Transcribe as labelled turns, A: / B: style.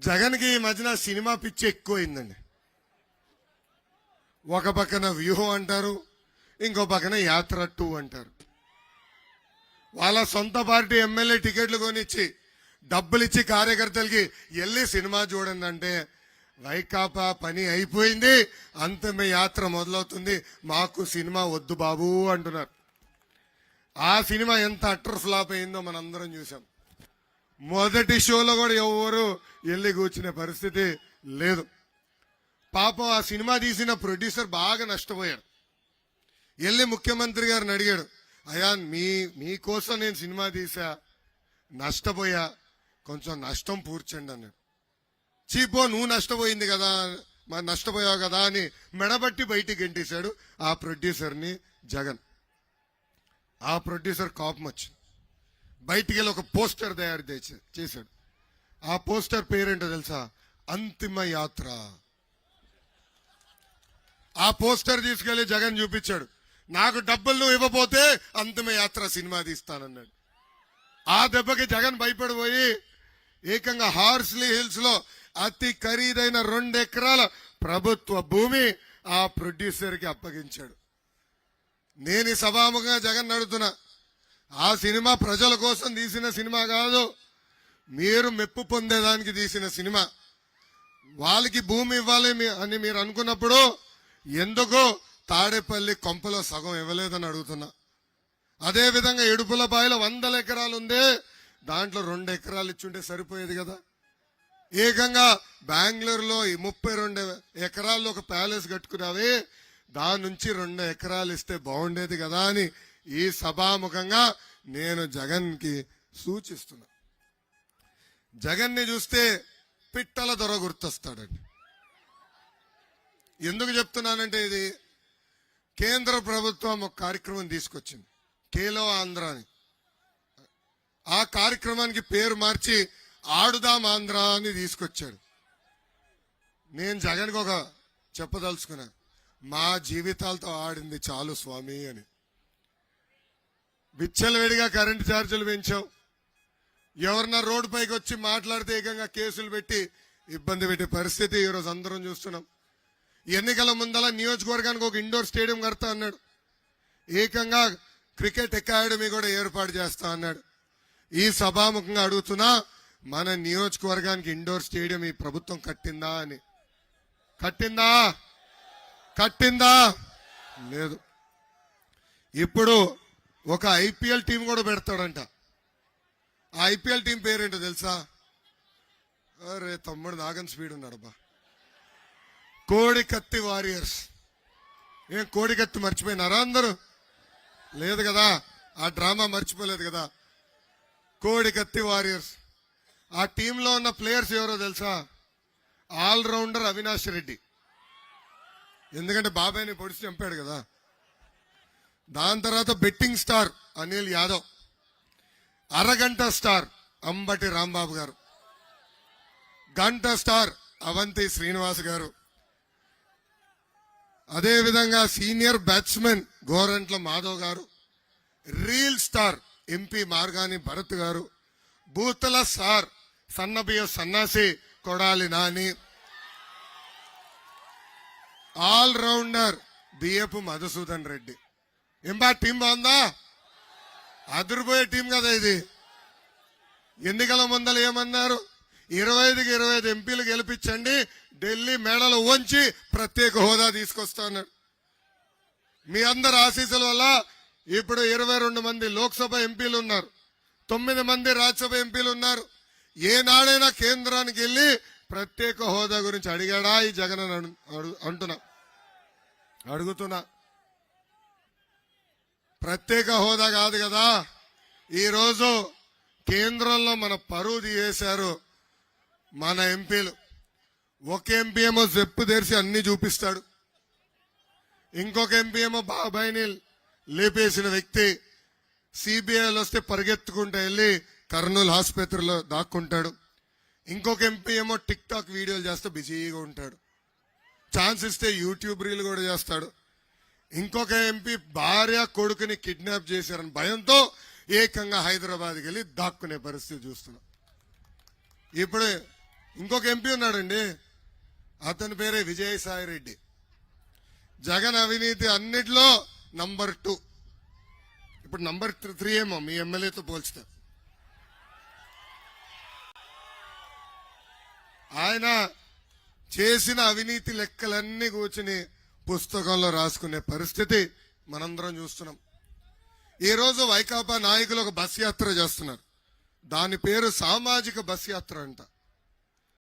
A: జగన్కి ఈ మధ్యన సినిమా పిచ్చి ఎక్కువైందండి. ఒక పక్కన వ్యూహం అంటారు, ఇంకో పక్కన యాత్ర 2 అంటారు. వాళ్ళ సొంత పార్టీ ఎమ్మెల్యే టికెట్లు కొనిచ్చి డబ్బులు ఇచ్చి కార్యకర్తలకి వెళ్ళి సినిమా చూడండి అంటే వైకాపా పని అయిపోయింది, అంతమే యాత్ర మొదలవుతుంది, మాకు సినిమా వద్దు బాబు అంటున్నారు. ఆ సినిమా ఎంత అట్టర్ ఫ్లాప్ అయిందో మనందరం చూసాం. మొదటి షోలో కూడా ఎవరు వెళ్ళి కూర్చునే పరిస్థితి లేదు. పాపం ఆ సినిమా తీసిన ప్రొడ్యూసర్ బాగా నష్టపోయాడు. వెళ్ళి ముఖ్యమంత్రి గారిని అడిగాడు, అయ్యా మీకోసం నేను సినిమా తీసా, నష్టపోయా, కొంచెం నష్టం పూడ్చండి అన్నాడు. చీపో నువ్వు నష్టపోయింది కదా, నష్టపోయావు కదా అని మెడబట్టి బయటికి గెంటేశాడు ఆ ప్రొడ్యూసర్ని జగన్. ఆ ప్రొడ్యూసర్ కోపం వచ్చింది, బయటికి వెళ్ళి ఒక పోస్టర్ తయారు చేశాడు. ఆ పోస్టర్ పేరేంటో తెలుసా? అంతిమ యాత్ర. ఆ పోస్టర్ తీసుకెళ్లి జగన్ చూపించాడు, నాకు డబ్బులు నువ్వు ఇవ్వబోతే అంతిమ యాత్ర సినిమా తీస్తానన్నాడు. ఆ దెబ్బకి జగన్ భయపడిపోయి ఏకంగా హార్స్లీ హిల్స్ లో అతి ఖరీదైన 2 ఎకరాల ప్రభుత్వ భూమి ఆ ప్రొడ్యూసర్ కి అప్పగించాడు. నేను ఈ సభాముఖంగా జగన్ అడుగుతున్నా, ఆ సినిమా ప్రజల కోసం తీసిన సినిమా కాదు, మీరు మెప్పు పొందేదానికి తీసిన సినిమా. వాళ్ళకి భూమి ఇవ్వాలి అని మీరు అనుకున్నప్పుడు ఎందుకు తాడేపల్లి కొంపలో సగం ఇవ్వలేదని అడుగుతున్నా. అదేవిధంగా ఇడుపులపాయలో 100 ఎకరాలు ఉందే, దాంట్లో 2 ఎకరాలు ఇచ్చుంటే సరిపోయేది కదా. ఏకంగా బెంగళూరులో 32 ఎకరాల్లో ఒక ప్యాలెస్ కట్టుకున్నావే, దాని నుంచి 2 ఎకరాలు ఇస్తే బాగుండేది కదా అని ఈ సభాముఖంగా నేను జగన్ కి సూచిస్తున్నా. జగన్ ని చూస్తే పిట్టల దొర గుర్తొస్తాడండి. ఎందుకు చెప్తున్నానంటే, ఇది కేంద్ర ప్రభుత్వం ఒక కార్యక్రమం తీసుకొచ్చింది, ఖేలో ఆంధ్ర అని. ఆ కార్యక్రమానికి పేరు మార్చి ఆడుదాం ఆంధ్ర అని తీసుకొచ్చాడు. నేను జగన్కి ఒక చెప్పదలుచుకున్నా, మా జీవితాలతో ఆడింది చాలు స్వామి అని. విచ్చలవిడిగా కరెంటు ఛార్జీలు పెంచాం, ఎవరన్నా రోడ్డు పైకి వచ్చి మాట్లాడితే ఏకంగా కేసులు పెట్టి ఇబ్బంది పెట్టే పరిస్థితి ఈరోజు అందరం చూస్తున్నాం. ఎన్నికల ముందల నియోజకవర్గానికి ఒక ఇండోర్ స్టేడియం కడతా అన్నాడు, ఏకంగా క్రికెట్ అకాడమీ కూడా ఏర్పాటు చేస్తా అన్నాడు. ఈ సభాముఖంగా అడుగుతున్నా, మన నియోజకవర్గానికి ఇండోర్ స్టేడియం ఈ ప్రభుత్వం కట్టిందా అని. కట్టిందా లేదు. ఇప్పుడు ఒక ఐపీఎల్ టీం కూడా పెడతాడంట. ఆ ఐపీఎల్ టీం పేరేంటో తెలుసా? అరే తమ్ముడు నాగన్ స్పీడ్ ఉన్నాడబ్బా, కోడికత్తి వారియర్స్. ఏం కోడికత్తి మర్చిపోయినారా అందరూ? లేదు కదా, ఆ డ్రామా మర్చిపోలేదు కదా. కోడికత్తి వారియర్స్. ఆ టీంలో ఉన్న ప్లేయర్స్ ఎవరో తెలుసా? ఆల్రౌండర్ అవినాష్ రెడ్డి, ఎందుకంటే బాబాయ్ని పొడిచి చంపాడు కదా. దాని తర్వాత బెట్టింగ్ స్టార్ అనిల్ యాదవ్, అరగంట స్టార్ అంబటి రాంబాబు గారు, గంట స్టార్ అవంతి శ్రీనివాస్ గారు, అదేవిధంగా సీనియర్ బ్యాట్స్మెన్ గోరంట్ల మాధవ్ గారు, reel star MP Margani Bharat గారు, బూతల స్టార్ సన్నబియ్య సన్నాసి కొడాలి నాని, ఆల్ రౌండర్ బియ్యపు మధుసూదన్ రెడ్డి. ఏంబా టీం బాగుందా? అదిరిపోయే టీం కదా ఇది. ఎన్నికల ముందలు ఏమన్నారు? 25కి 25 ఎంపీలు గెలిపించండి, ఢిల్లీ మేడలు వంచి ప్రత్యేక హోదా తీసుకొస్తా అన్నాడు. మీ అందరి ఆశీస్సుల వల్ల ఇప్పుడు 22 మంది లోక్సభ ఎంపీలు ఉన్నారు, 9 మంది రాజ్యసభ ఎంపీలు ఉన్నారు. ఏనాడైనా కేంద్రానికి వెళ్ళి ప్రత్యేక హోదా గురించి అడిగాడా ఈ జగన్ అడుగుతున్నా. ప్రత్యేక హోదా కాదు కదా, ఈరోజు కేంద్రంలో మన పరువు తీసేశారు మన ఎంపీలు. ఒక ఎంపీ ఏమో జెప్పు తెరిచి అన్ని చూపిస్తాడు, ఇంకొక ఎంపీ ఏమో బాబాయిని లేపేసిన వ్యక్తి. సిబిఐలు వస్తే పరిగెత్తుకుంటూ వెళ్ళి కర్నూలు ఆసుపత్రిలో దాక్కుంటాడు. ఇంకొక ఎంపీ ఏమో టిక్ టాక్ వీడియోలు చేస్తూ బిజీగా ఉంటాడు, ఛాన్స్ ఇస్తే యూట్యూబ్ రీల్ కూడా చేస్తాడు. ఇంకొక ఎంపీ భార్య కొడుకుని కిడ్నాప్ చేశారని భయంతో ఏకంగా హైదరాబాద్కి వెళ్ళి దాక్కునే పరిస్థితి చూస్తున్నాం. ఇప్పుడు ఇంకొక ఎంపీ ఉన్నాడండి, అతని పేరే విజయసాయి రెడ్డి. జగన్ అవినీతి అన్నిట్లో నంబర్ 2. ఇప్పుడు నంబర్ 3 ఏమో మీ ఎమ్మెల్యేతో పోల్చితే. ఆయన చేసిన అవినీతి లెక్కలన్నీ కూర్చుని పుస్తకంలో రాసుకునే పరిస్థితి మనందరం చూస్తున్నాం. ఈ రోజు వైకాపా నాయకులు ఒక బస్ యాత్ర చేస్తున్నారు. దాని పేరు సామాజిక బస్ యాత్ర అంట.